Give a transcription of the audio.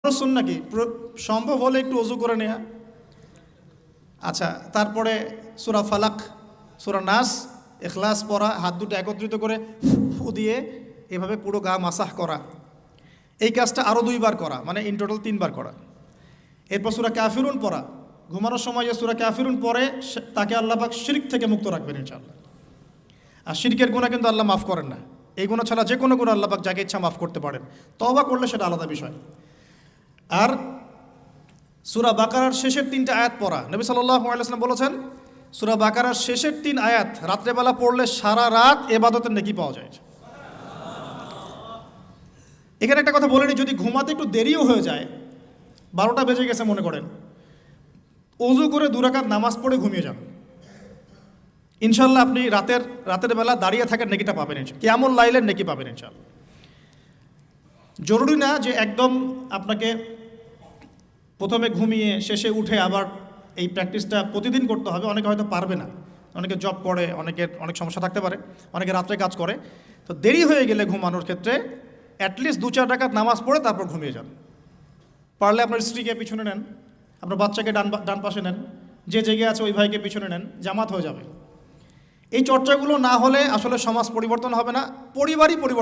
পুরোটা সুন্নাহ কি সম্ভব হলে একটু ওযু করে নেওয়া। আচ্ছা, তারপরে সূরা ফালাক, সূরা নাস, ইখলাস পড়া, হাত দুটো একত্রিত করে ফু দিয়ে এভাবে পুরো গা মাসাহ করা। এই কাজটা আরও 2 বার করা, মানে ইন টোটাল 3 বার করা। এরপর সূরা কাফিরুন পড়া। ঘুমানোর সময় যে সূরা কাফিরুন পড়ে তাকে আল্লাহ পাক শিরক থেকে মুক্ত রাখবেন ইনশাআল্লাহ। আর শিরকের গুনাহ কিন্তু আল্লাহ মাফ করেন না। এই গুনাহ ছাড়া যে কোনো গুনাহ আল্লাহ পাক যাকে ইচ্ছা মাফ করতে পারেন, তওবা করলে সেটা আলাদা বিষয়। আর সূরা বাকারার শেষের 3টা আয়াত পড়া। নবী সাল্লাল্লাহু আলাইহি ওয়াসাল্লাম বলেছেন, সূরা বাকারার শেষের 3 আয়াত রাত্রেবেলা পড়লে সারা রাত ইবাদতের নেকি পাওয়া যায়। এখানে একটা কথা বলে নিই, যদি ঘুমাতে একটু দেরিও হয়ে যায়, 12টা বেজে গেছে মনে করেন, ওযু করে 2 রাকাত নামাজ পড়ে ঘুমিয়ে যান, ইনশাআল্লাহ আপনি রাতের বেলা দাঁড়িয়ে থাকার নেকিটা পাবেন, ইনশাআল্লাহ কিয়ামুল লাইলের নেকি পাবেন ইনশাআল্লাহ। জরুরি না যে একদম আপনাকে প্রথমে ঘুমিয়ে শেষে উঠে আবার এই প্র্যাকটিসটা প্রতিদিন করতে হবে। অনেকে হয়তো পারবে না, অনেকে জব করে, অনেকের অনেক সমস্যা থাকতে পারে, অনেকে রাত্রে কাজ করে। তো দেরি হয়ে গেলে ঘুমানোর ক্ষেত্রে অ্যাটলিস্ট 2-4 রাকাত নামাজ পড়ে তারপর ঘুমিয়ে যান। পারলে আপনার স্ত্রীকে পিছনে নেন, আপনার বাচ্চাকে ডান পাশে নেন, যে জেগে আছে ওই ভাইকে পিছনে নেন, জামাত হয়ে যাবে। এই চর্চাগুলো না হলে আসলে সমাজ পরিবর্তন হবে না, পরিবারই পরিবর্তন